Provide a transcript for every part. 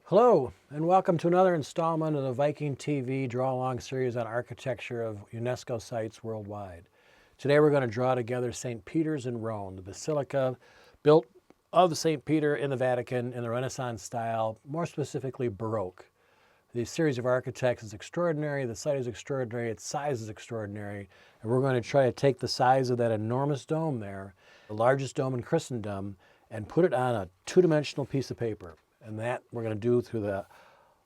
Hello, and welcome to another installment of the Viking.TV draw-along series on architecture of UNESCO sites worldwide. Today we're going to draw together St. Peter's in Rome, the Basilica built of St. Peter in the Vatican in the Renaissance style, more specifically Baroque. The series of architects is extraordinary, the site is extraordinary, its size is extraordinary, and we're going to try to take the size of that enormous dome there, the largest dome in Christendom, and put it on a two-dimensional piece of paper. And that we're going to do through the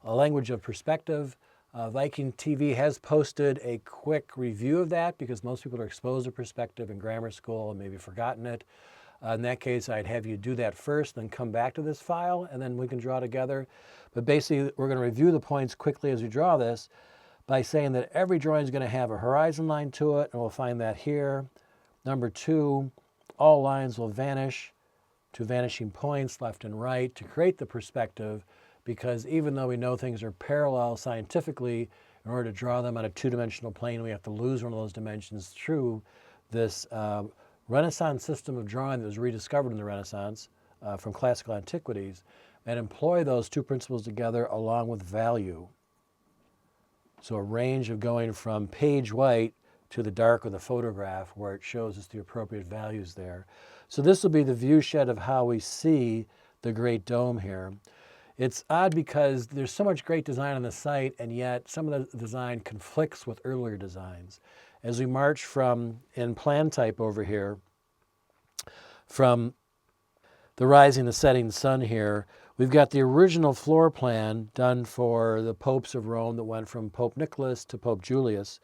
language of perspective. Viking.TV has posted a quick review of that because most people are exposed to perspective in grammar school and maybe forgotten it. In that case, I'd have you do that first, then come back to this file, and then we can draw together. But basically, we're going to review the points quickly as we draw this by saying that every drawing is going to have a horizon line to it, and we'll find that here. Number 2, all lines will vanish to vanishing points left and right to create the perspective, because even though we know things are parallel scientifically, in order to draw them on a two-dimensional plane, we have to lose one of those dimensions through this Renaissance system of drawing that was rediscovered in the Renaissance from classical antiquities, and employ those two principles together along with value. So a range of going from page white to the dark of the photograph where it shows us the appropriate values there. So this will be the view shed of how we see the Great Dome here. It's odd because there's so much great design on the site, and yet some of the design conflicts with earlier designs. As we march from, in plan type over here, from the rising, the setting sun here, we've got the original floor plan done for the popes of Rome that went from Pope Nicholas to Pope Julius,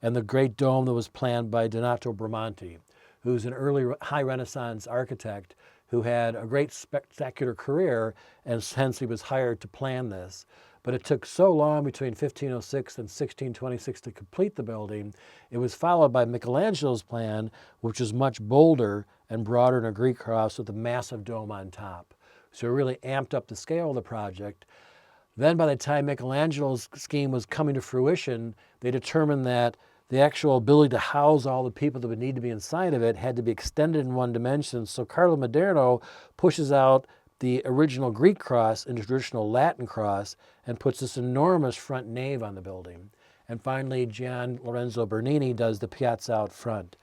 and the Great Dome that was planned by Donato Bramante, who's an early high Renaissance architect who had a great spectacular career, and hence he was hired to plan this. But it took so long between 1506 and 1626 to complete the building. It was followed by Michelangelo's plan, which was much bolder and broader than a Greek cross with a massive dome on top. So it really amped up the scale of the project. Then by the time Michelangelo's scheme was coming to fruition, they determined that the actual ability to house all the people that would need to be inside of it had to be extended in one dimension. So Carlo Maderno pushes out the original Greek cross into traditional Latin cross and puts this enormous front nave on the building. And finally, Gian Lorenzo Bernini does the piazza out front.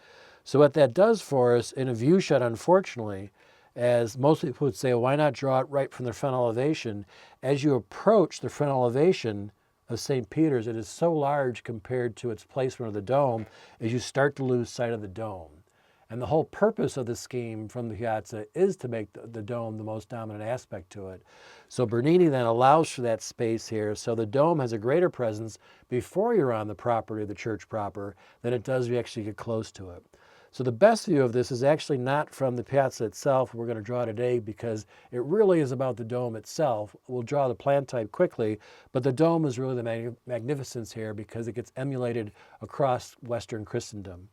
So what that does for us in a view shed, unfortunately, as most people would say, well, why not draw it right from the front elevation? As you approach the front elevation of St. Peter's, it is so large compared to its placement of the dome, as you start to lose sight of the dome. And the whole purpose of the scheme from the piazza is to make the dome the most dominant aspect to it. So Bernini then allows for that space here, so the dome has a greater presence before you're on the property of the church proper than it does if you actually get close to it. So the best view of this is actually not from the piazza itself we're going to draw today, because it really is about the dome itself. We'll draw the plan type quickly, but the dome is really the magnificence here because it gets emulated across Western Christendom.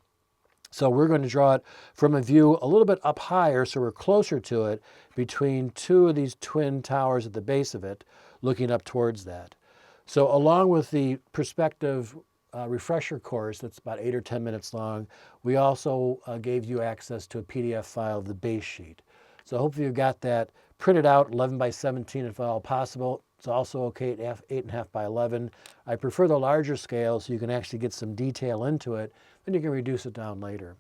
So we're going to draw it from a view a little bit up higher, so we're closer to it, between two of these twin towers at the base of it, looking up towards that. So along with the perspective refresher course that's about 8 or 10 minutes long, we also gave you access to a PDF file of the base sheet. So hopefully you've got that printed out, 11 by 17 if at all possible. It's also okay at 8.5 by 11. I prefer the larger scale so you can actually get some detail into it, then you can reduce it down later.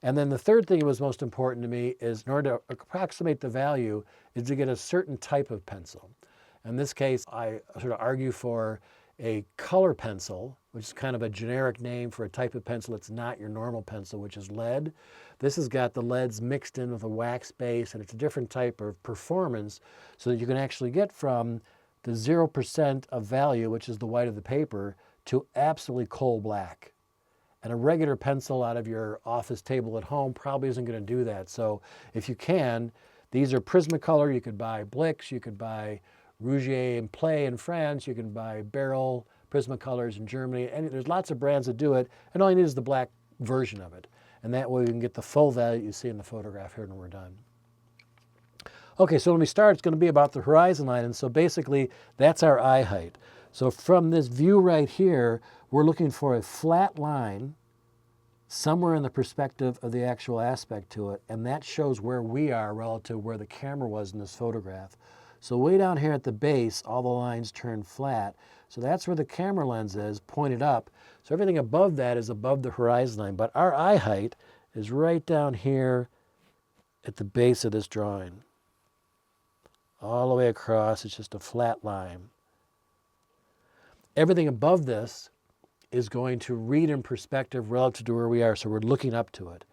And then the third thing that was most important to me is, in order to approximate the value, is to get a certain type of pencil. In this case, I sort of argue for a color pencil, which is kind of a generic name for a type of pencil that's not your normal pencil, which is lead. This has got the leads mixed in with a wax base, and it's a different type of performance, so that you can actually get from the 0% of value, which is the white of the paper, to absolutely coal black. And a regular pencil out of your office table at home probably isn't going to do that. So if you can, these are Prismacolor. You could buy Blix, you could buy Rouget and Play in France, you can buy Barrel Prismacolors in Germany, and there's lots of brands that do it, and all you need is the black version of it. And that way you can get the full value you see in the photograph here when we're done. Okay, so when we start, it's going to be about the horizon line, and so basically that's our eye height. So from this view right here, we're looking for a flat line somewhere in the perspective of the actual aspect to it, and that shows where we are relative to where the camera was in this photograph. So way down here at the base, all the lines turn flat. So that's where the camera lens is, pointed up. So everything above that is above the horizon line. But our eye height is right down here at the base of this drawing. All the way across, it's just a flat line. Everything above this is going to read in perspective relative to where we are, so we're looking up to it.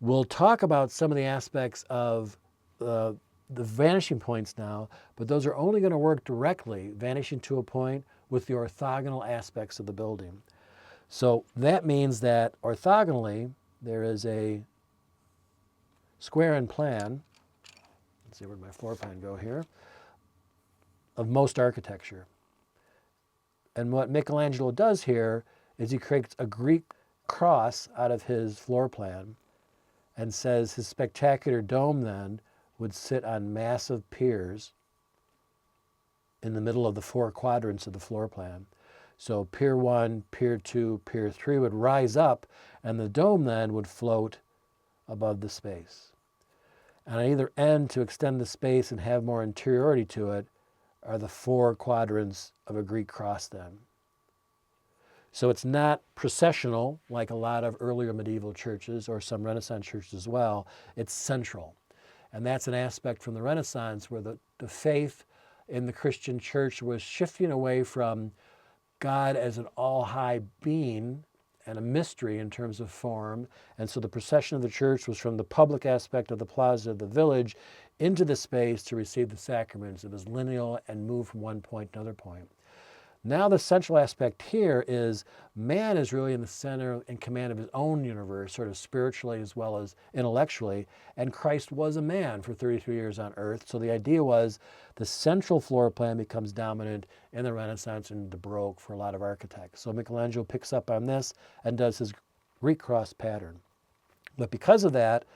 We'll talk about some of the aspects of the vanishing points now, but those are only going to work directly, vanishing to a point, with the orthogonal aspects of the building. So that means that orthogonally, there is a square and plan, let's see, where'd my floor plan go here, of most architecture. And what Michelangelo does here is he creates a Greek cross out of his floor plan and says his spectacular dome then would sit on massive piers in the middle of the 4 quadrants of the floor plan. So pier 1, pier 2, pier 3 would rise up, and the dome then would float above the space. And on either end, to extend the space and have more interiority to it, are the 4 quadrants of a Greek cross then. So it's not processional like a lot of earlier medieval churches or some Renaissance churches as well. It's central. And that's an aspect from the Renaissance where the faith in the Christian church was shifting away from God as an all-high being and a mystery in terms of form. And so the procession of the church was from the public aspect of the plaza of the village into the space to receive the sacraments. It was lineal and moved from one point to another point. Now the central aspect here is man is really in the center and command of his own universe, sort of spiritually as well as intellectually, and Christ was a man for 33 years on earth. So the idea was the central floor plan becomes dominant in the Renaissance and the Baroque for a lot of architects. So Michelangelo picks up on this and does his Greek cross pattern. But because of that,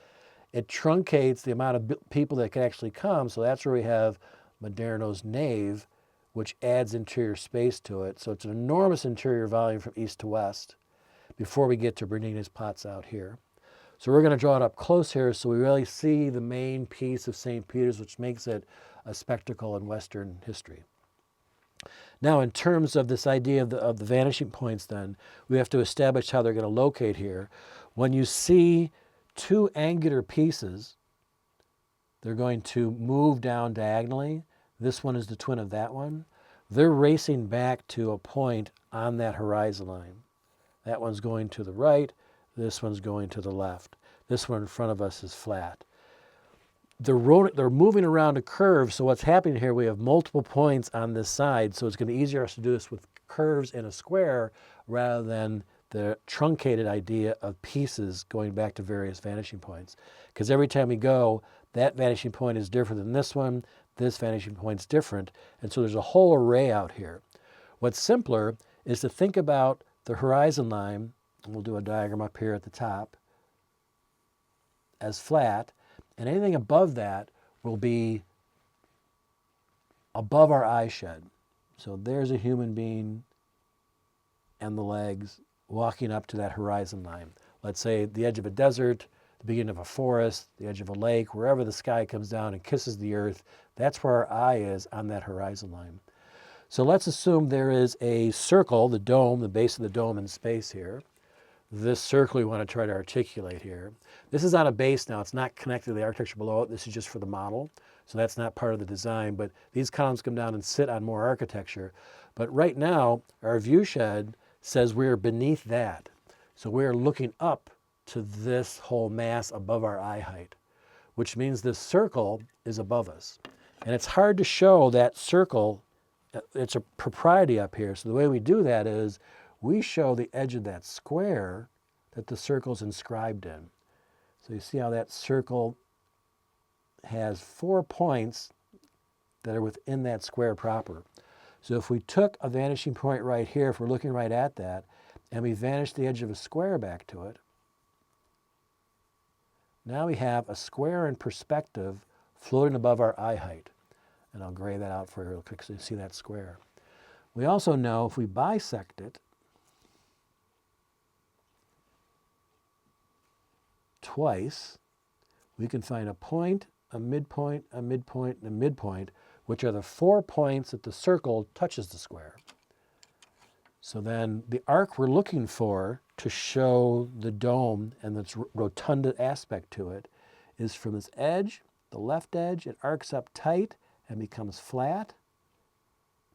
it truncates the amount of people that can actually come. So that's where we have Maderno's nave, which adds interior space to it. So it's an enormous interior volume from east to west before we get to Bernini's pots out here. So we're going to draw it up close here so we really see the main piece of St. Peter's, which makes it a spectacle in Western history. Now, in terms of this idea of the vanishing points then, we have to establish how they're going to locate here. When you see 2 angular pieces, they're going to move down diagonally. This one is the twin of that one. They're racing back to a point on that horizon line. That one's going to the right. This one's going to the left. This one in front of us is flat. They're moving around a curve, so what's happening here, we have multiple points on this side, so it's going to be easier for us to do this with curves in a square rather than the truncated idea of pieces going back to various vanishing points. Because every time we go, that vanishing point is different than this one, this vanishing point's different, and so there's a whole array out here. What's simpler is to think about the horizon line, and we'll do a diagram up here at the top, as flat, and anything above that will be above our eye shed. So there's a human being and the legs walking up to that horizon line. Let's say the edge of a desert, the beginning of a forest, the edge of a lake, wherever the sky comes down and kisses the earth, that's where our eye is on that horizon line. So let's assume there is a circle, the dome, the base of the dome in space here. This circle we want to try to articulate here. This is on a base now. It's not connected to the architecture below it. This is just for the model. So that's not part of the design. But these columns come down and sit on more architecture. But right now, our view shed says we're beneath that. So we're looking up to this whole mass above our eye height, which means this circle is above us. And it's hard to show that circle. It's a propriety up here. So the way we do that is we show the edge of that square that the circle's inscribed in. So you see how that circle has 4 points that are within that square proper. So if we took a vanishing point right here, if we're looking right at that, and we vanish the edge of a square back to it, now we have a square in perspective floating above our eye height. And I'll gray that out for you real quick so you see that square. We also know if we bisect it twice, we can find a point, a midpoint, a midpoint, and a midpoint, which are the 4 points that the circle touches the square. So then the arc we're looking for to show the dome and its rotunda aspect to it is from this edge, the left edge, it arcs up tight and becomes flat,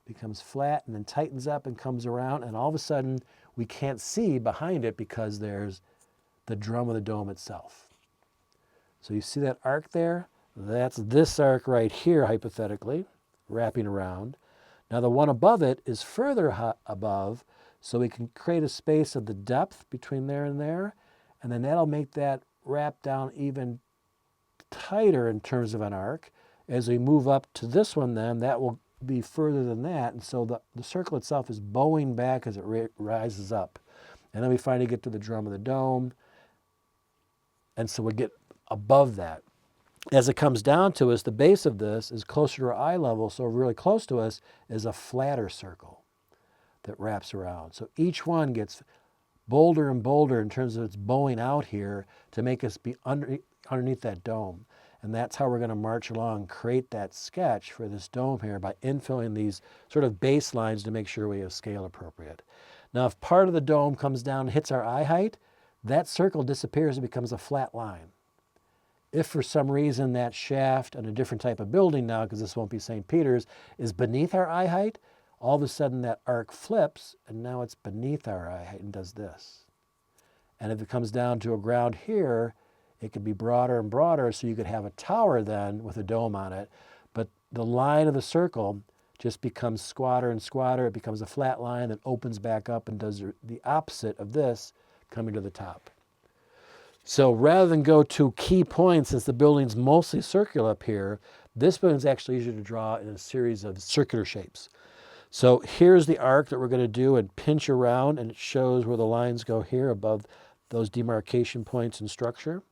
and then tightens up and comes around, and all of a sudden we can't see behind it because there's the drum of the dome itself. So you see that arc there? That's this arc right here, hypothetically, wrapping around. Now the one above it is further above, so we can create a space of the depth between there, and then that'll make that wrap down even tighter in terms of an arc. As we move up to this one then, that will be further than that, and so the circle itself is bowing back as it rises up. And then we finally get to the drum of the dome, and so we get above that. As it comes down to us, the base of this is closer to our eye level, so really close to us is a flatter circle that wraps around. So each one gets bolder and bolder in terms of its bowing out here to make us be underneath that dome. And that's how we're going to march along, create that sketch for this dome here by infilling these sort of baselines to make sure we have scale appropriate. Now, if part of the dome comes down and hits our eye height, that circle disappears and becomes a flat line. If for some reason that shaft on a different type of building now, because this won't be St. Peter's, is beneath our eye height, all of a sudden that arc flips and now it's beneath our eye height and does this. And if it comes down to a ground here, it could be broader and broader, so you could have a tower then with a dome on it, but the line of the circle just becomes squatter and squatter. It becomes a flat line that opens back up and does the opposite of this, coming to the top. So rather than go to key points, since the building's mostly circular up here, this building's actually easier to draw in a series of circular shapes. So here's the arc that we're going to do and pinch around, and it shows where the lines go here above those demarcation points in structure.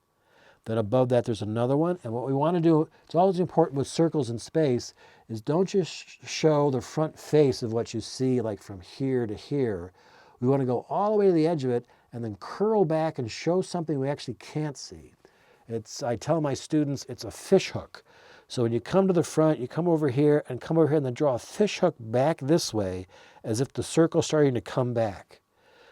Then above that there's another one, and what we want to do, it's always important with circles in space, is don't just show the front face of what you see like from here to here. We want to go all the way to the edge of it and then curl back and show something we actually can't see. I tell my students it's a fish hook. So when you come to the front, you come over here and then draw a fish hook back this way as if the circle's starting to come back.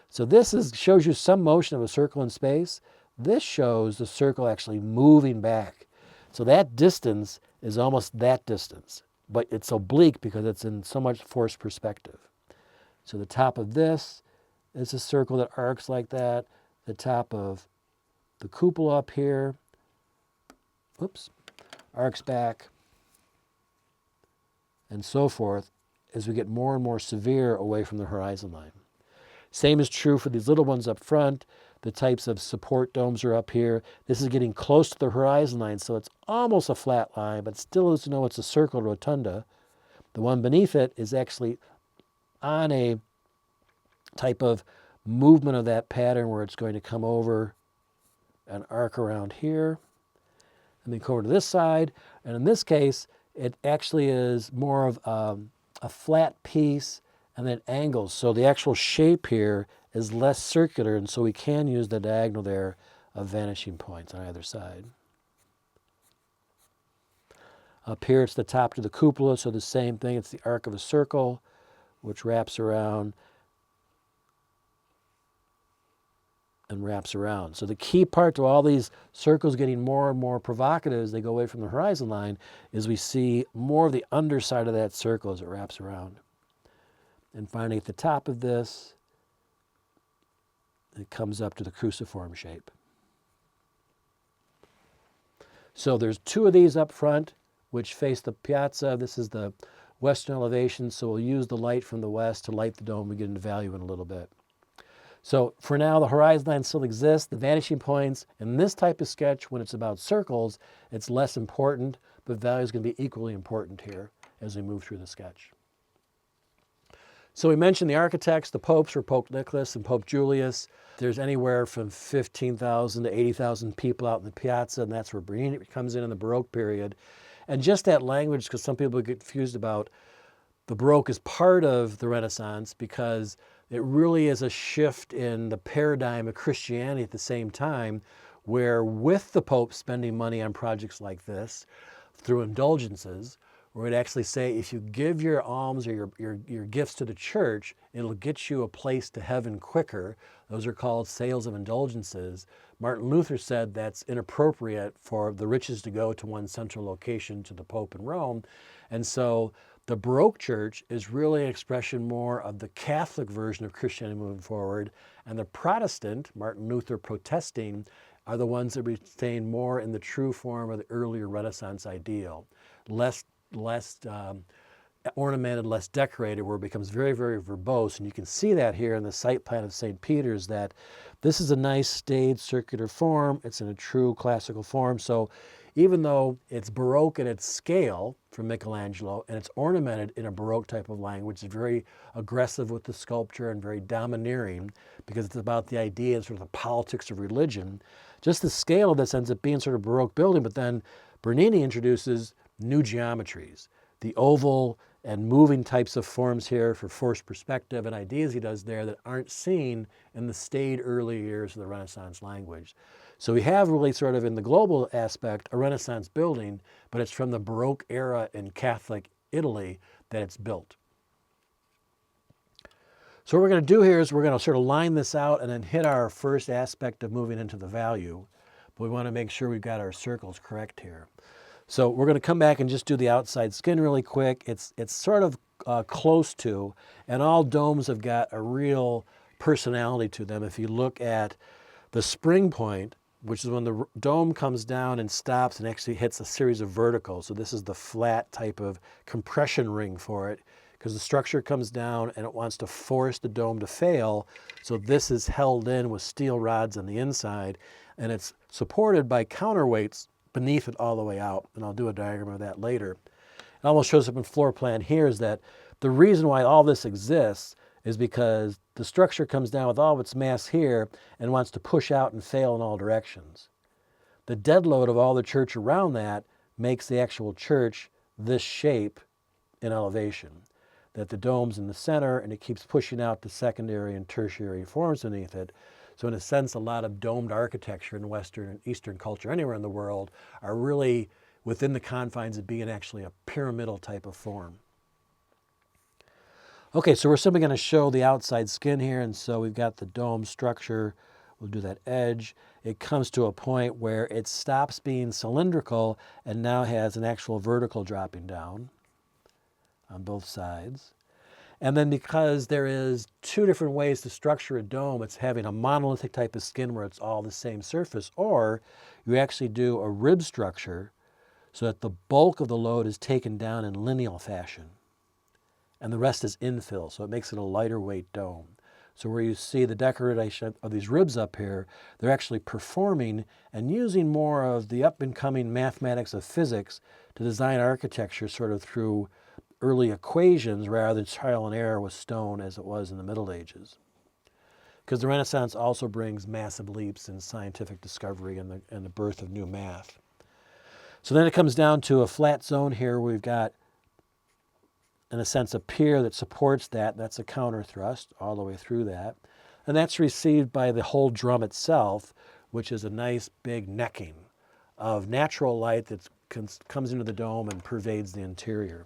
So this shows you some motion of a circle in space. This shows the circle actually moving back. So that distance is almost that distance, but it's oblique because it's in so much forced perspective. So the top of this is a circle that arcs like that. The top of the cupola up here, arcs back, and so forth as we get more and more severe away from the horizon line. Same is true for these little ones up front. The types of support domes are up here. This is getting close to the horizon line, so it's almost a flat line, but still doesn't know it's a circle rotunda. The one beneath it is actually on a type of movement of that pattern where it's going to come over and arc around here and then go over to this side. And in this case, it actually is more of a flat piece and then angles. So the actual shape here is less circular, and so we can use the diagonal there of vanishing points on either side. Up here, it's the top to the cupola, so the same thing. It's the arc of a circle, which wraps around and wraps around. So the key part to all these circles getting more and more provocative as they go away from the horizon line is we see more of the underside of that circle as it wraps around. And finally, at the top of this, it comes up to the cruciform shape. So there's two of these up front, which face the piazza. This is the western elevation, so we'll use the light from the west to light the dome. We get into value in a little bit. So for now, the horizon line still exists. The vanishing points in this type of sketch, when it's about circles, it's less important, but value is going to be equally important here as we move through the sketch. So we mentioned the architects. The popes were Pope Nicholas and Pope Julius. There's anywhere from 15,000 to 80,000 people out in the piazza, and that's where Bernini comes in the Baroque period. And just that language, because some people get confused about the Baroque is part of the Renaissance because it really is a shift in the paradigm of Christianity at the same time, where with the Pope spending money on projects like this through indulgences, We'd actually say if you give your alms or your gifts to the church, it'll get you a place to heaven quicker. Those are called sales of indulgences. Martin Luther said that's inappropriate for the riches to go to one central location, to the Pope in Rome. And so the Baroque church is really an expression more of the Catholic version of Christianity moving forward. And the Protestant, Martin Luther protesting, are the ones that retain more in the true form of the earlier Renaissance ideal. Less ornamented, less decorated, where it becomes very, very verbose. And you can see that here in the site plan of St. Peter's, that this is a nice staid circular form. It's in a true classical form. So even though it's Baroque in its scale from Michelangelo, and it's ornamented in a Baroque type of language, it's very aggressive with the sculpture and very domineering, because it's about the idea and sort of the politics of religion. Just the scale of this ends up being sort of Baroque building, but then Bernini introduces new geometries, the oval and moving types of forms here for forced perspective, and ideas he does there that aren't seen in the staid early years of the Renaissance language. So we have really sort of in the global aspect a Renaissance building, but it's from the Baroque era in Catholic Italy that it's built. So what we're going to do here is we're going to sort of line this out and then hit our first aspect of moving into the value. But we want to make sure we've got our circles correct here. So we're going to come back and just do the outside skin really quick. It's sort of close to, and all domes have got a real personality to them. If you look at the spring point, which is when the dome comes down and stops and actually hits a series of verticals. So this is the flat type of compression ring for it, because the structure comes down and it wants to force the dome to fail. So this is held in with steel rods on the inside, and it's supported by counterweights beneath it all the way out, and I'll do a diagram of that later. It almost shows up in floor plan here is that the reason why all this exists is because the structure comes down with all of its mass here and wants to push out and fail in all directions. The dead load of all the church around that makes the actual church this shape in elevation, that the dome's in the center and it keeps pushing out the secondary and tertiary forms beneath it. So in a sense, a lot of domed architecture in Western and Eastern culture anywhere in the world are really within the confines of being actually a pyramidal type of form. Okay, so we're simply going to show the outside skin here, and so we've got the dome structure. We'll do that edge. It comes to a point where it stops being cylindrical and now has an actual vertical dropping down on both sides. And then because there is two different ways to structure a dome, it's having a monolithic type of skin where it's all the same surface, or you actually do a rib structure so that the bulk of the load is taken down in lineal fashion, and the rest is infill, so it makes it a lighter weight dome. So where you see the decoration of these ribs up here, they're actually performing and using more of the up-and-coming mathematics of physics to design architecture sort of through early equations rather than trial and error with stone as it was in the Middle Ages. Because the Renaissance also brings massive leaps in scientific discovery and the birth of new math. So then it comes down to a flat zone here where we've got, in a sense, a pier that supports that. That's a counter thrust all the way through that. And that's received by the whole drum itself, which is a nice big necking of natural light that comes into the dome and pervades the interior.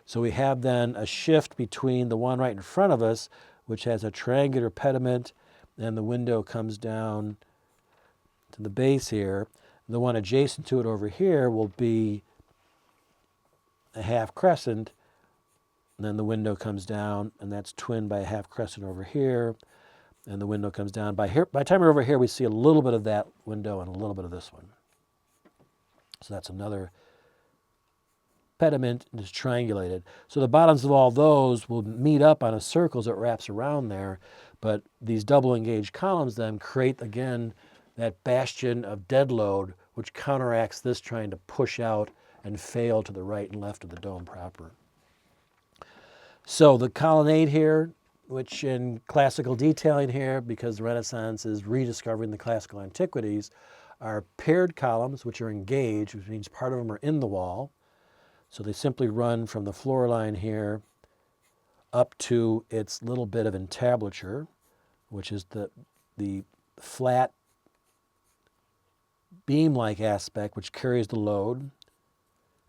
So we have then a shift between the one right in front of us, which has a triangular pediment, and the window comes down to the base here. The one adjacent to it over here will be a half crescent, and then the window comes down, and that's twinned by a half crescent over here, and the window comes down. By the time we're over here, we see a little bit of that window and a little bit of this one. So that's another pediment, and is triangulated. So the bottoms of all those will meet up on a circle as it wraps around there, but these double engaged columns then create, again, that bastion of dead load, which counteracts this trying to push out and fail to the right and left of the dome proper. So the colonnade here, which in classical detailing here, because the Renaissance is rediscovering the classical antiquities, are paired columns which are engaged, which means part of them are in the wall. So they simply run from the floor line here up to its little bit of entablature, which is the flat beam-like aspect which carries the load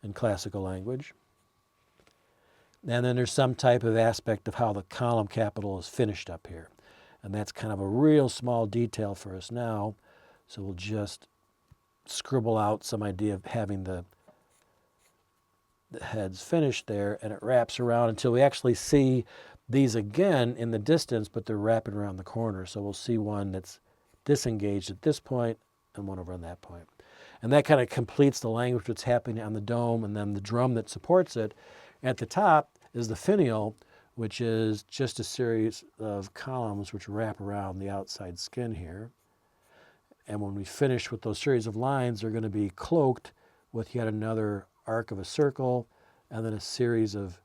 in classical language. And then there's some type of aspect of how the column capital is finished up here. And that's kind of a real small detail for us now. So we'll just scribble out some idea of having the heads finished there, and it wraps around until we actually see these again in the distance, but they're wrapping around the corner. So we'll see one that's disengaged at this point and one over on that point. And that kind of completes the language that's happening on the dome, and then the drum that supports it. At the top is the finial, which is just a series of columns which wrap around the outside skin here. And when we finish with those series of lines, they're going to be cloaked with yet another arc of a circle, and then a series of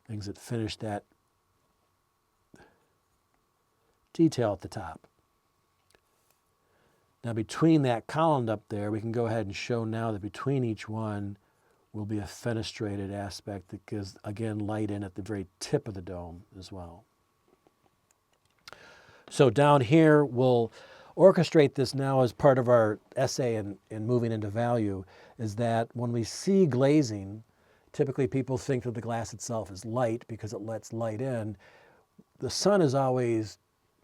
things that finish that detail at the top. Now between that column up there, we can go ahead and show now that between each one will be a fenestrated aspect that gives, again, light in at the very tip of the dome as well. So down here, we'll orchestrate this now as part of our essay in moving into value, is that when we see glazing, typically people think that the glass itself is light because it lets light in. The sun is always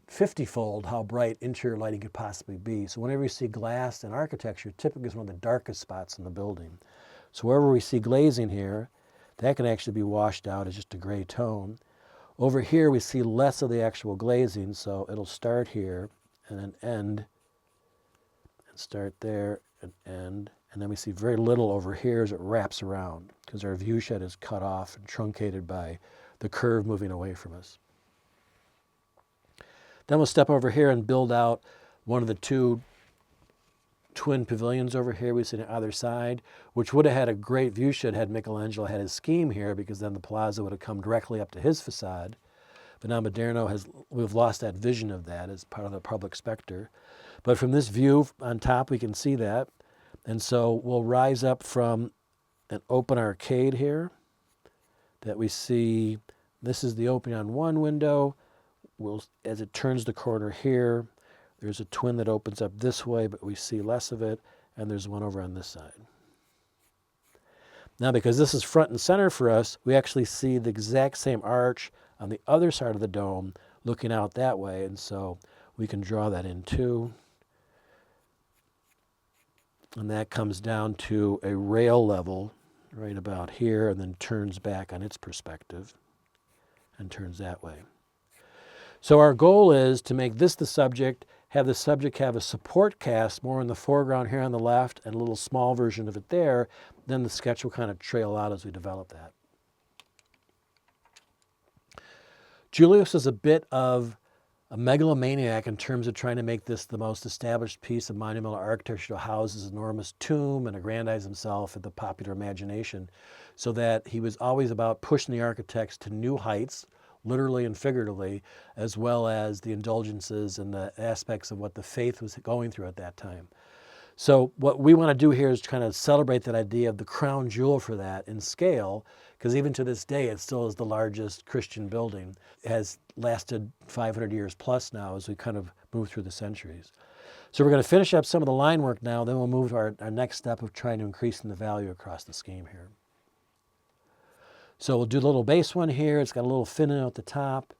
50-fold how bright interior lighting could possibly be. So whenever you see glass in architecture, typically it's one of the darkest spots in the building. So wherever we see glazing here, that can actually be washed out as just a gray tone. Over here we see less of the actual glazing, so it'll start here and then end, and start there and end. And then we see very little over here as it wraps around because our view shed is cut off and truncated by the curve moving away from us. Then we'll step over here and build out one of the two twin pavilions over here we see on either side, which would have had a great view shed had Michelangelo had his scheme here, because then the plaza would have come directly up to his facade. But now Moderno we've lost that vision of that as part of the public spectre. But from this view on top, we can see that. And so we'll rise up from an open arcade here that we see. This is the opening on one window. As it turns the corner here, there's a twin that opens up this way, but we see less of it, and there's one over on this side. Now, because this is front and center for us, we actually see the exact same arch on the other side of the dome looking out that way, and so we can draw that in too. And that comes down to a rail level right about here, and then turns back on its perspective and turns that way. So our goal is to make this the subject, have the subject have a support cast more in the foreground here on the left and a little small version of it there. Then the sketch will kind of trail out as we develop that. Julius is a bit of a megalomaniac in terms of trying to make this the most established piece of monumental architecture to house his enormous tomb and aggrandize himself at the popular imagination, so that he was always about pushing the architects to new heights, literally and figuratively, as well as the indulgences and the aspects of what the faith was going through at that time. So what we want to do here is kind of celebrate that idea of the crown jewel for that in scale, because even to this day, it still is the largest Christian building. It has lasted 500 years plus now as we kind of move through the centuries. So we're going to finish up some of the line work now, then we'll move to our next step of trying to increase the value across the scheme here. So we'll do the little base one here. It's got a little finial at the top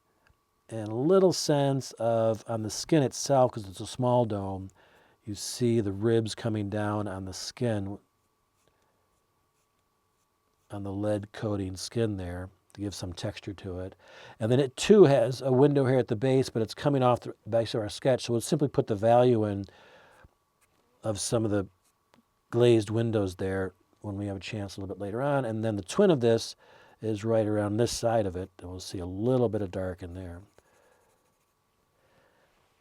and a little sense of, on the skin itself, because it's a small dome, you see the ribs coming down on the skin, on the lead coating skin there to give some texture to it. And then it too has a window here at the base, but it's coming off the base of our sketch. So we'll simply put the value in of some of the glazed windows there when we have a chance a little bit later on. And then the twin of this is right around this side of it, and we'll see a little bit of dark in there.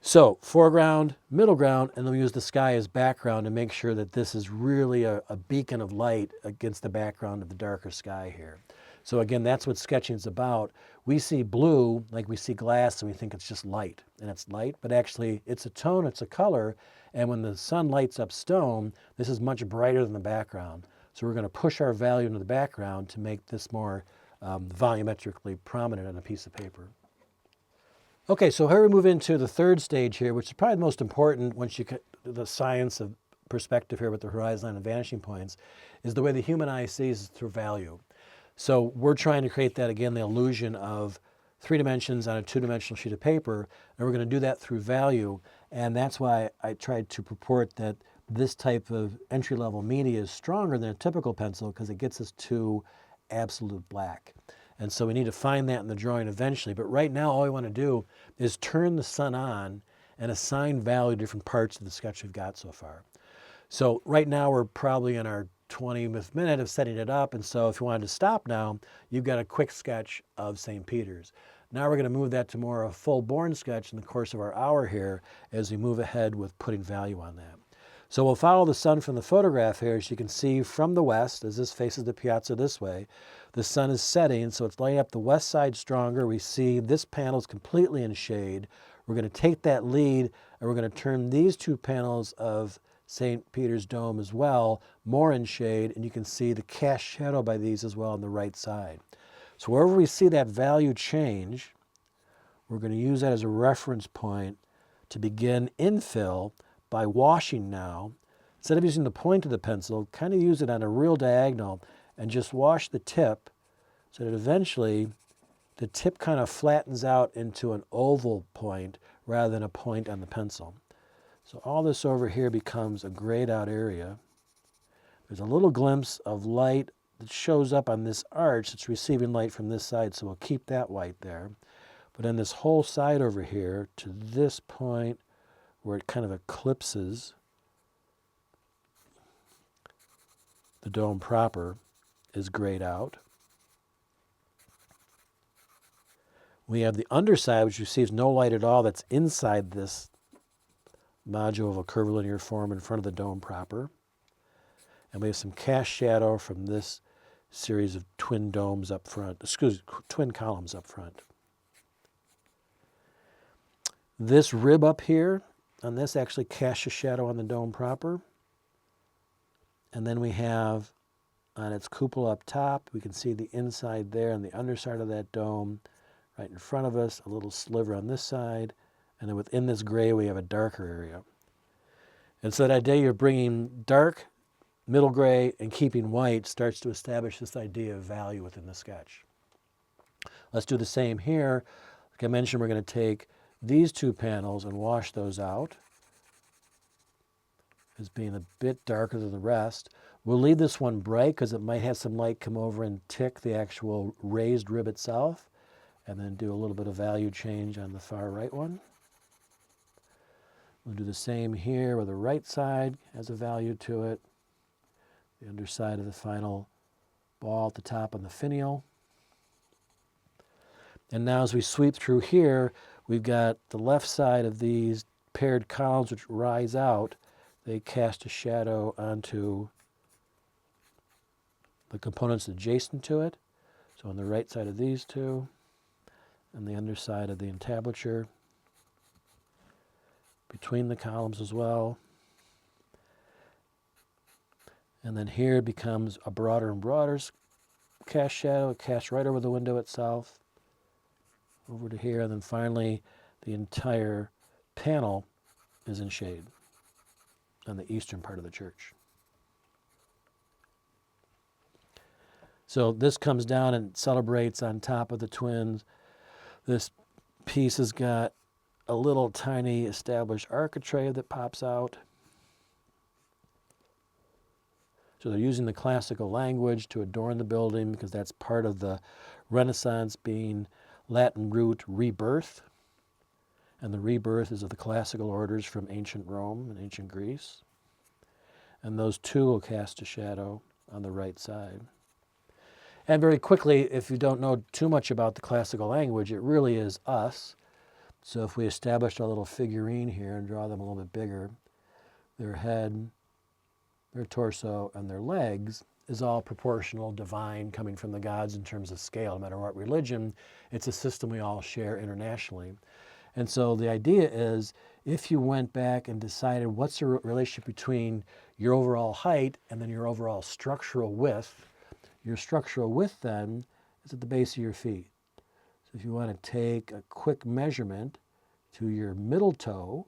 So foreground, middle ground, and then we use the sky as background to make sure that this is really a beacon of light against the background of the darker sky here. So again, that's what sketching is about. We see blue like we see glass and we think it's just light, and it's light, but actually it's a tone, it's a color, and when the sun lights up stone, this is much brighter than the background. So we're going to push our value into the background to make this more volumetrically prominent on a piece of paper. Okay, so here we move into the third stage here, which is probably the most important once you get the science of perspective here with the horizon line and vanishing points, is the way the human eye sees through value. So we're trying to create that, again, the illusion of 3 dimensions on a 2-dimensional sheet of paper, and we're going to do that through value. And that's why I tried to purport that this type of entry-level media is stronger than a typical pencil because it gets us to absolute black. And so we need to find that in the drawing eventually. But right now, all we want to do is turn the sun on and assign value to different parts of the sketch we've got so far. So right now, we're probably in our 20th minute of setting it up. And so if you wanted to stop now, you've got a quick sketch of St. Peter's. Now we're going to move that to more of a full-born sketch in the course of our hour here as we move ahead with putting value on that. So we'll follow the sun from the photograph here. As you can see from the west, as this faces the piazza this way, the sun is setting, so it's lighting up the west side stronger. We see this panel is completely in shade. We're going to take that lead, and we're going to turn these 2 panels of St. Peter's Dome as well more in shade, and you can see the cast shadow by these as well on the right side. So wherever we see that value change, we're going to use that as a reference point to begin infill by washing now. Instead of using the point of the pencil, kind of use it on a real diagonal and just wash the tip so that eventually the tip kind of flattens out into an oval point rather than a point on the pencil. So all this over here becomes a grayed out area. There's a little glimpse of light that shows up on this arch that's receiving light from this side, so we'll keep that white there. But then this whole side over here to this point where it kind of eclipses the dome proper is grayed out. We have the underside, which receives no light at all, that's inside this module of a curvilinear form in front of the dome proper. And we have some cast shadow from this series of twin domes up front, twin columns up front. This rib up here on this actually casts a shadow on the dome proper. And then we have on its cupola up top, we can see the inside there and the underside of that dome right in front of us, a little sliver on this side. And then within this gray, we have a darker area. And so that idea of bringing dark, middle gray, and keeping white starts to establish this idea of value within the sketch. Let's do the same here. Like I mentioned, we're going to take these 2 panels and wash those out as being a bit darker than the rest. We'll leave this one bright because it might have some light come over and tick the actual raised rib itself, and then do a little bit of value change on the far right one. We'll do the same here where the right side has a value to it. The underside of the final ball at the top on the finial. And now as we sweep through here, we've got the left side of these paired columns which rise out. They cast a shadow onto the components adjacent to it. So on the right side of these 2, and the underside of the entablature, between the columns as well. And then here it becomes a broader and broader cast shadow. It casts right over the window itself, over to here, and then finally the entire panel is in shade on the eastern part of the church. So this comes down and celebrates on top of the twins. This piece has got a little tiny established architrave that pops out. So they're using the classical language to adorn the building because that's part of the Renaissance being Latin root rebirth. And the rebirth is of the classical orders from ancient Rome and ancient Greece. And those 2 will cast a shadow on the right side. And very quickly, if you don't know too much about the classical language, it really is us. So if we establish our little figurine here and draw them a little bit bigger, their head, their torso, and their legs is all proportional, divine, coming from the gods in terms of scale. No matter what religion, it's a system we all share internationally. And so the idea is, if you went back and decided what's the relationship between your overall height and then your overall structural width, your structural width then is at the base of your feet. So if you want to take a quick measurement to your middle toe,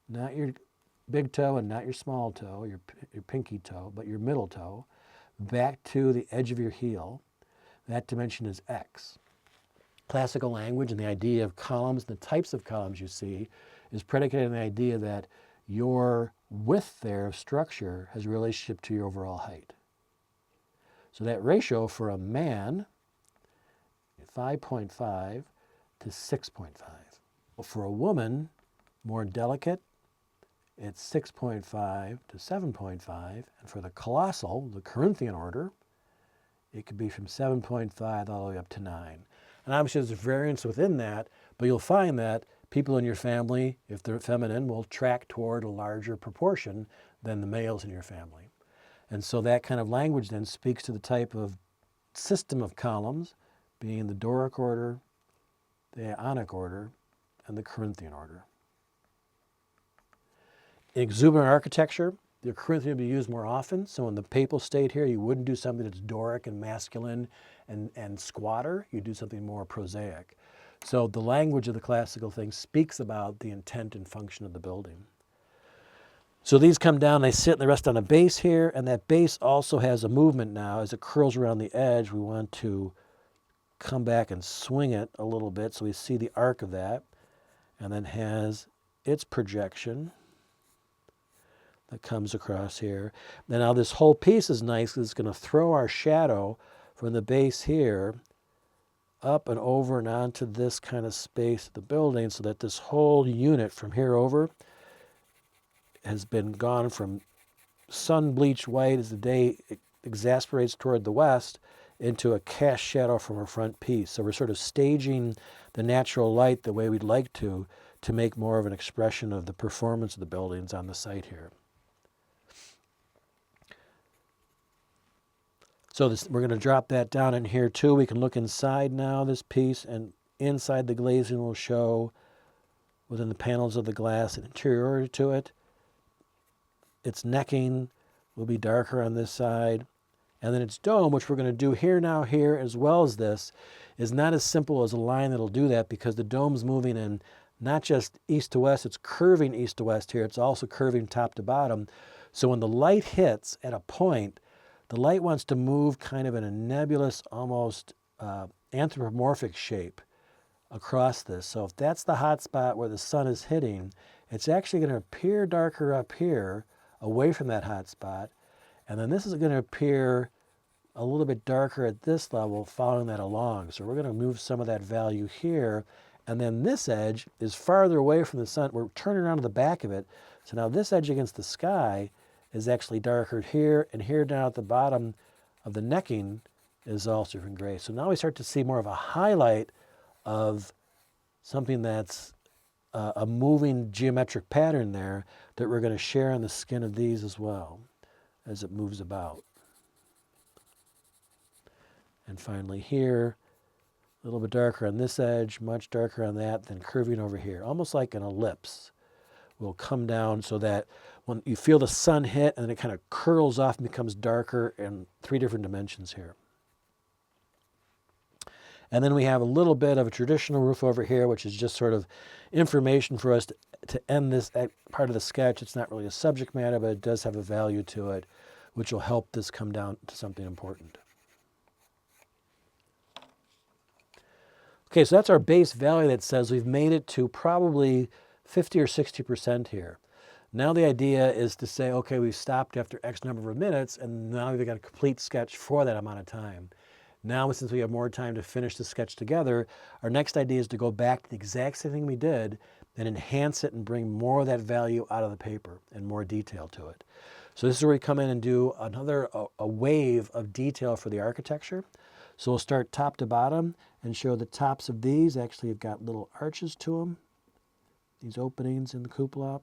not your big toe and not your small toe, your pinky toe, but your middle toe, back to the edge of your heel, that dimension is x. Classical language and the idea of columns, the types of columns you see, is predicated on the idea that your width there of structure has a relationship to your overall height. So that ratio for a man, 5.5 to 6.5. Well, for a woman, more delicate, it's 6.5 to 7.5. And for the colossal, the Corinthian order, it could be from 7.5 all the way up to 9. And obviously there's a variance within that, but you'll find that people in your family, if they're feminine, will track toward a larger proportion than the males in your family. And so that kind of language then speaks to the type of system of columns, being the Doric order, the Ionic order, and the Corinthian order. In exuberant architecture, the Corinthian would be used more often. So in the papal state here, you wouldn't do something that's Doric and masculine and squatter. You do something more prosaic. So the language of the classical thing speaks about the intent and function of the building. So these come down, they sit and they rest on a base here, and that base also has a movement now. As it curls around the edge, we want to come back and swing it a little bit so we see the arc of that, and then has its projection that comes across here. Now this whole piece is nice because it's going to throw our shadow from the base here up and over and onto this kind of space of the building, so that this whole unit from here over has been gone from sun-bleached white as the day exasperates toward the west into a cast shadow from our front piece. So we're sort of staging the natural light the way we'd like to make more of an expression of the performance of the buildings on the site here. So we're going to drop that down in here too. We can look inside now this piece, and inside the glazing will show within the panels of the glass an interiority to it. Its necking will be darker on this side. And then its dome, which we're going to do here now, here, as well as this, is not as simple as a line that'll do that, because the dome's moving in not just east to west, it's curving east to west here. It's also curving top to bottom. So when the light hits at a point, the light wants to move kind of in a nebulous, almost anthropomorphic shape across this. So if that's the hot spot where the sun is hitting, it's actually going to appear darker up here, away from that hot spot. And then this is going to appear a little bit darker at this level, following that along. So we're going to move some of that value here. And then this edge is farther away from the sun. We're turning around to the back of it. So now this edge against the sky is actually darker here, and here down at the bottom of the necking is also different gray. So now we start to see more of a highlight of something that's a moving geometric pattern there that we're going to share on the skin of these as well as it moves about. And finally here, a little bit darker on this edge, much darker on that, then curving over here, almost like an ellipse. Will come down so that when you feel the sun hit, and then it kind of curls off and becomes darker in 3 different dimensions here. And then we have a little bit of a traditional roof over here, which is just sort of information for us to end this part of the sketch. It's not really a subject matter, but it does have a value to it, which will help this come down to something important. Okay, so that's our base value that says we've made it to probably 50 or 60% here. Now the idea is to say, okay, we've stopped after X number of minutes, and now we've got a complete sketch for that amount of time. Now, since we have more time to finish the sketch together, our next idea is to go back to the exact same thing we did and enhance it and bring more of that value out of the paper and more detail to it. So this is where we come in and do another a wave of detail for the architecture. So we'll start top to bottom and show the tops of these actually have got little arches to them, these openings in the cupola.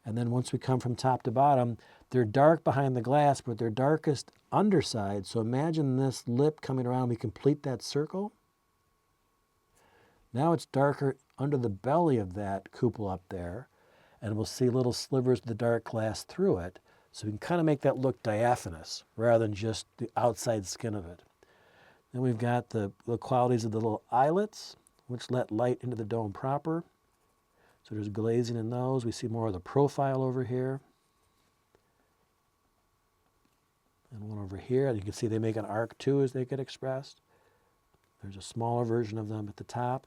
And then once we come from top to bottom, they're dark behind the glass, but they're darkest underside. So imagine this lip coming around, we complete that circle. Now it's darker under the belly of that cupola up there, and we'll see little slivers of the dark glass through it. So we can kind of make that look diaphanous rather than just the outside skin of it. Then we've got the qualities of the little eyelets, which let light into the dome proper. So there's glazing in those. We see more of the profile over here. And one over here. You can see they make an arc too as they get expressed. There's a smaller version of them at the top.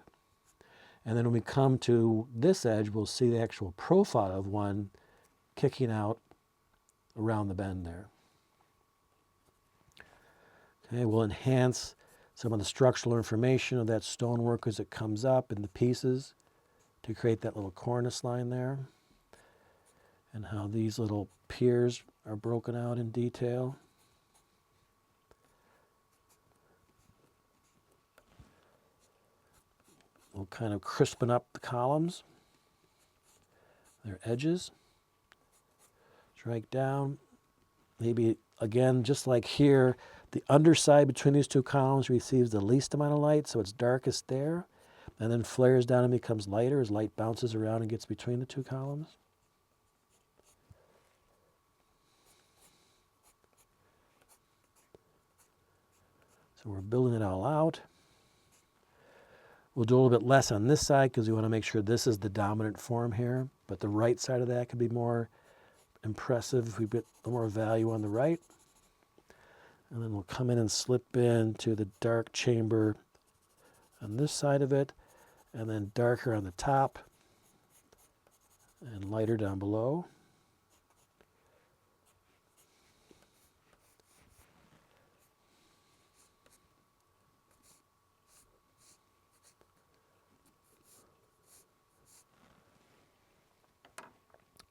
And then when we come to this edge, we'll see the actual profile of one kicking out around the bend there. Okay, we'll enhance some of the structural information of that stonework as it comes up in the pieces to create that little cornice line there, and how these little piers are broken out in detail. We'll kind of crispen up the columns, their edges. Strike down. Maybe, again, just like here, the underside between these two columns receives the least amount of light, so it's darkest there, and then flares down and becomes lighter as light bounces around and gets between the two columns. So we're building it all out. We'll do a little bit less on this side because we want to make sure this is the dominant form here, but the right side of that could be more impressive if we get a little more value on the right. And then we'll come in and slip into the dark chamber on this side of it, and then darker on the top and lighter down below.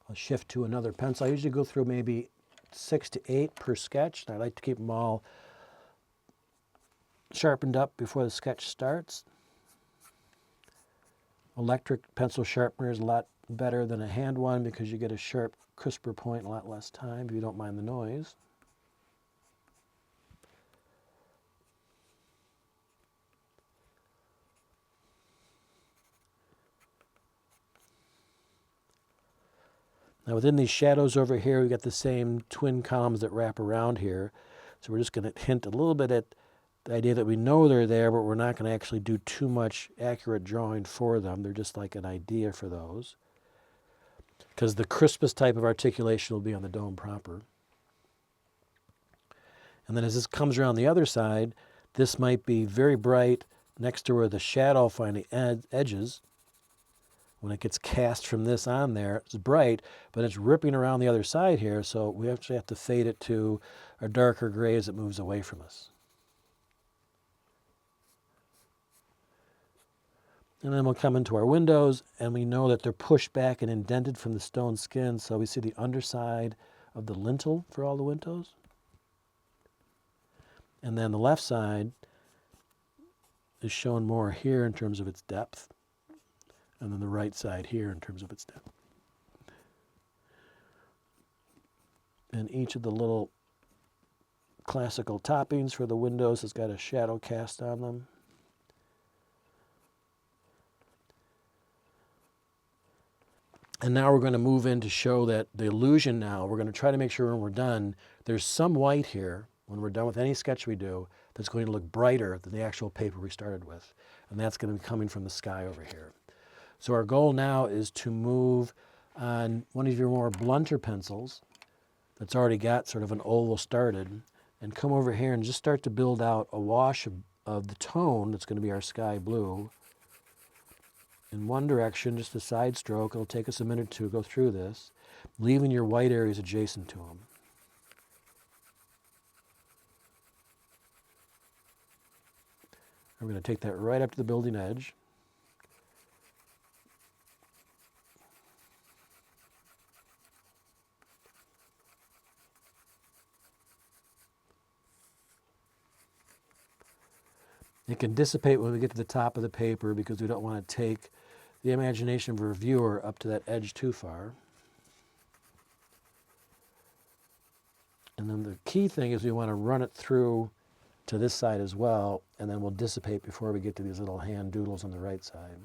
I'll shift to another pencil. I usually go through maybe 6 to 8 per sketch. I like to keep them all sharpened up before the sketch starts. Electric pencil sharpener is a lot better than a hand one because you get a sharp, crisper point in a lot less time if you don't mind the noise. Now within these shadows over here, we've got the same twin columns that wrap around here. So we're just going to hint a little bit at the idea that we know they're there, but we're not going to actually do too much accurate drawing for them. They're just like an idea for those. Because the crispest type of articulation will be on the dome proper. And then as this comes around the other side, this might be very bright next to where the shadow finally edges. When it gets cast from this on there, it's bright, but it's ripping around the other side here, so we actually have to fade it to a darker gray as it moves away from us. And then we'll come into our windows, and we know that they're pushed back and indented from the stone skin, so we see the underside of the lintel for all the windows. And then the left side is shown more here in terms of its depth, and then the right side here in terms of its depth. And each of the little classical toppings for the windows has got a shadow cast on them. And now we're going to move in to show that the illusion now, we're going to try to make sure when we're done, there's some white here, when we're done with any sketch we do, that's going to look brighter than the actual paper we started with. And that's going to be coming from the sky over here. So our goal now is to move on one of your more blunter pencils that's already got sort of an oval started, and come over here and just start to build out a wash of the tone that's going to be our sky blue in one direction, just a side stroke. It'll take us a minute to go through this, leaving your white areas adjacent to them. We're going to take that right up to the building edge. It can dissipate when we get to the top of the paper because we don't want to take the imagination of our viewer up to that edge too far. And then the key thing is we want to run it through to this side as well, and then we'll dissipate before we get to these little hand doodles on the right side.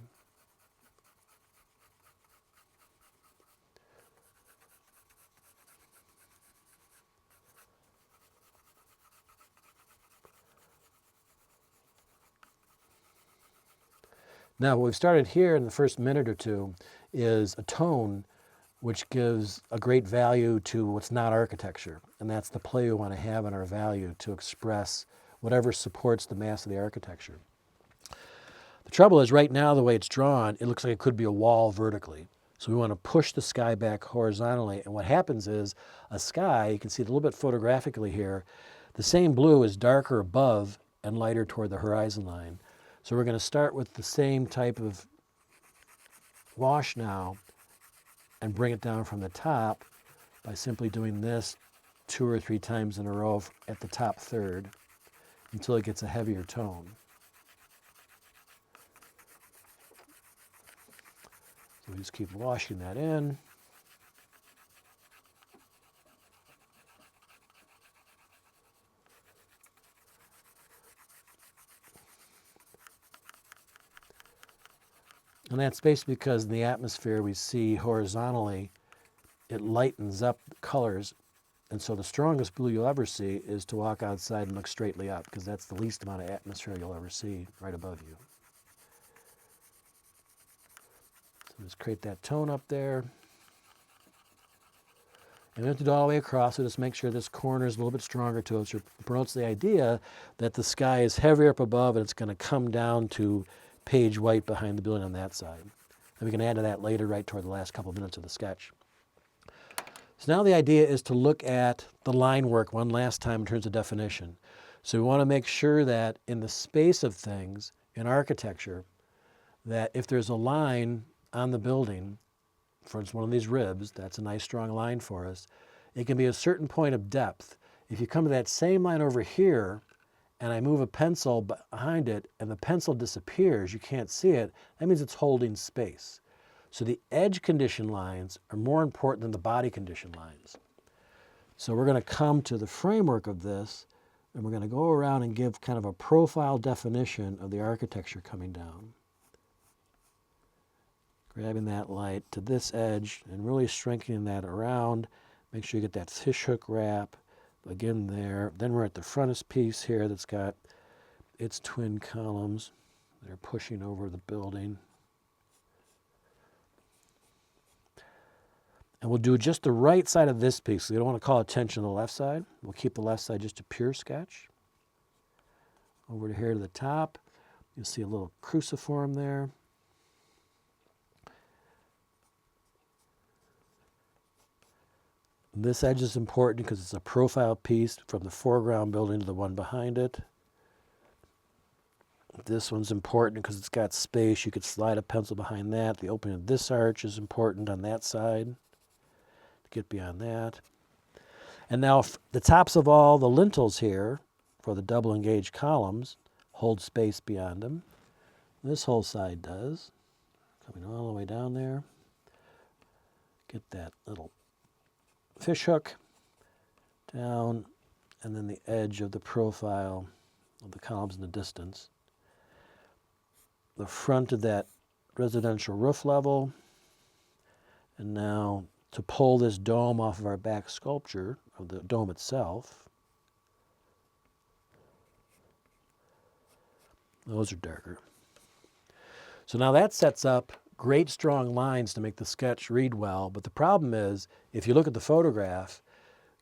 Now, what we've started here in the first minute or two is a tone which gives a great value to what's not architecture, and that's the play we want to have in our value to express whatever supports the mass of the architecture. trouble is right now the way it's drawn, it looks like it could be a wall vertically. So we want to push the sky back horizontally. And what happens is a sky, you can see it a little bit photographically here, the same blue is darker above and lighter toward the horizon line. So we're going to start with the same type of wash now and bring it down from the top by simply doing this 2 or 3 times in a row at the top third until it gets a heavier tone. So we just keep washing that in. And that's basically because in the atmosphere we see horizontally, it lightens up the colors. And so the strongest blue you'll ever see is to walk outside and look straightly up, because that's the least amount of atmosphere you'll ever see right above you. So just create that tone up there. And we have to do it all the way across, so just make sure this corner is a little bit stronger to it. So it promotes the idea that the sky is heavier up above and it's going to come down to page white behind the building on that side. And we can add to that later, right toward the last couple of minutes of the sketch. So now the idea is to look at the line work one last time in terms of definition. So we want to make sure that in the space of things, in architecture, that if there's a line on the building, for instance, one of these ribs, that's a nice strong line for us, it can be a certain point of depth. If you come to that same line over here, and I move a pencil behind it, and the pencil disappears, you can't see it, that means it's holding space. So the edge condition lines are more important than the body condition lines. So we're going to come to the framework of this, and we're going to go around and give kind of a profile definition of the architecture coming down. Grabbing that light to this edge and really strengthening that around. Make sure you get that fishhook wrap again there. Then we're at the frontispiece here that's got its twin columns. They're pushing over the building. And we'll do just the right side of this piece. We don't want to call attention to the left side. We'll keep the left side just a pure sketch. Over to here to the top, you'll see a little cruciform there. This edge is important because it's a profile piece from the foreground building to the one behind it. This one's important because it's got space. You could slide a pencil behind that. The opening of this arch is important on that side to get beyond that. And now the tops of all the lintels here for the double engaged columns hold space beyond them. This whole side does. Coming all the way down there. Get that little fish hook down, and then the edge of the profile of the columns in the distance. The front of that residential roof level, and now to pull this dome off of our back sculpture of the dome itself. Those are darker. So now that sets up great strong lines to make the sketch read well, but the problem is, if you look at the photograph,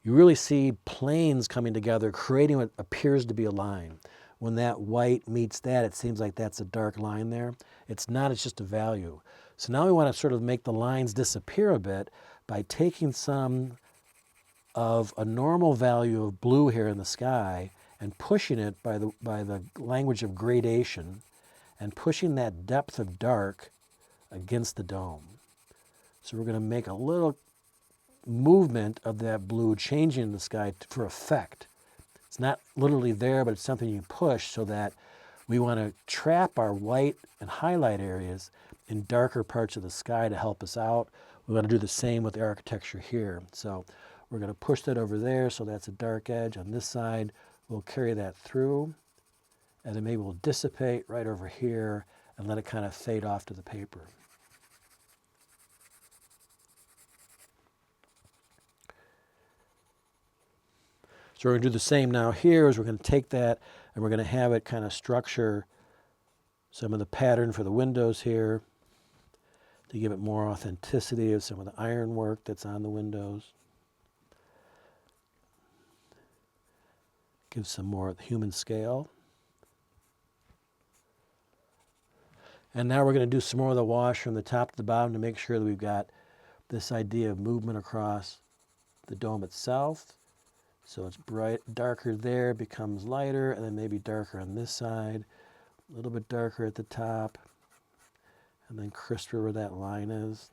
you really see planes coming together, creating what appears to be a line. When that white meets that, it seems like that's a dark line there. It's not, it's just a value. So now we want to sort of make the lines disappear a bit by taking some of a normal value of blue here in the sky and pushing it by the language of gradation and pushing that depth of dark against the dome. So we're going to make a little movement of that blue changing in the sky for effect. It's not literally there, but it's something you push so that we want to trap our white and highlight areas in darker parts of the sky to help us out. We want to do the same with the architecture here. So we're going to push that over there, so that's a dark edge. On this side, we'll carry that through, and then maybe we'll dissipate right over here and let it kind of fade off to the paper. So we're going to do the same now here, is we're going to take that and we're going to have it kind of structure some of the pattern for the windows here to give it more authenticity of some of the ironwork that's on the windows. Give some more human scale. And now we're going to do some more of the wash from the top to the bottom to make sure that we've got this idea of movement across the dome itself. So it's bright, darker there, becomes lighter, and then maybe darker on this side, a little bit darker at the top, and then crisper where that line is.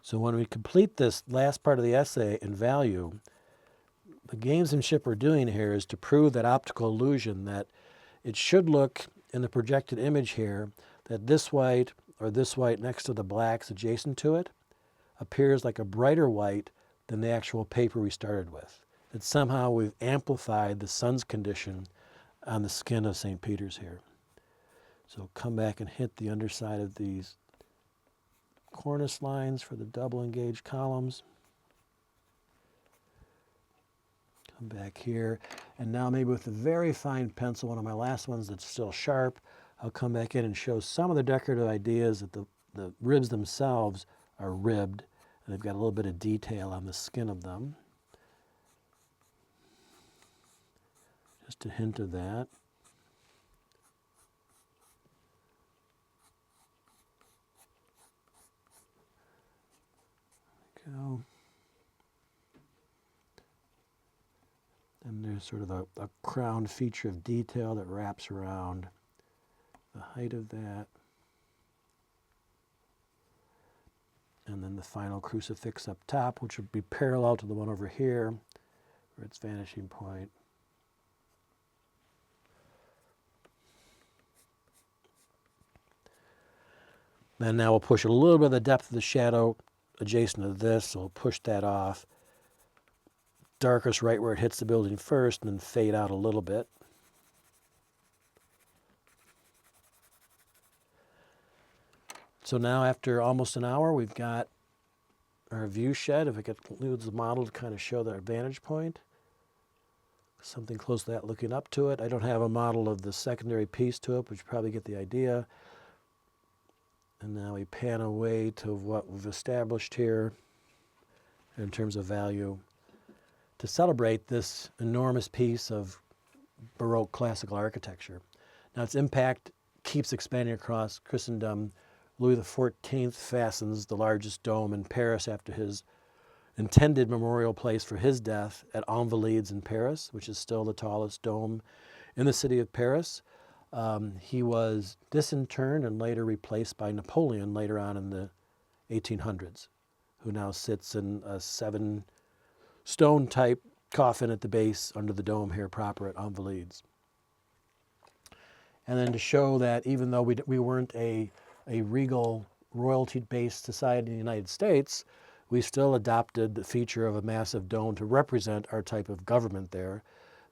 So when we complete this last part of the essay in value, the gamesmanship we're doing here is to prove that optical illusion, that it should look in the projected image here that this white or this white next to the blacks adjacent to it appears like a brighter white than the actual paper we started with. That somehow we've amplified the sun's condition on the skin of St. Peter's here. So come back and hit the underside of these cornice lines for the double engaged columns. Come back here, and now maybe with a very fine pencil, one of my last ones that's still sharp, I'll come back in and show some of the decorative ideas that the ribs themselves are ribbed, and they've got a little bit of detail on the skin of them. Just a hint of that. Go. And there's sort of a crown feature of detail that wraps around the height of that. And then the final crucifix up top, which would be parallel to the one over here, where its vanishing point. Then now we'll push a little bit of the depth of the shadow adjacent to this, so we'll push that off. Darkest right where it hits the building first, and then fade out a little bit. So now after almost an hour, we've got our view shed. If it includes the model to kind of show their vantage point. Something close to that looking up to it. I don't have a model of the secondary piece to it, but you probably get the idea. And now we pan away to what we've established here in terms of value to celebrate this enormous piece of Baroque classical architecture. Now its impact keeps expanding across Christendom. Louis XIV fastens the largest dome in Paris after his intended memorial place for his death at Invalides in Paris, which is still the tallest dome in the city of Paris. He was disinterred and later replaced by Napoleon later on in the 1800s, who now sits in a 7-stone type coffin at the base under the dome here proper at Invalides. And then to show that even though we weren't a regal royalty-based society in the United States, we still adopted the feature of a massive dome to represent our type of government there.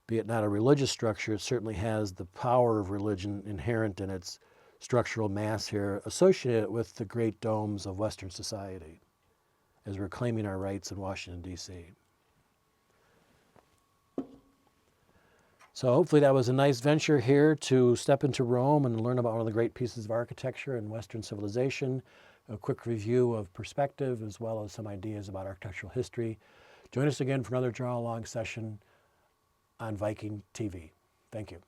Be it not a religious structure, it certainly has the power of religion inherent in its structural mass here, associated with the great domes of Western society, as we're claiming our rights in Washington, D.C. So hopefully that was a nice venture here to step into Rome and learn about one of the great pieces of architecture in Western civilization, a quick review of perspective, as well as some ideas about architectural history. Join us again for another Draw Along session on Viking TV. Thank you.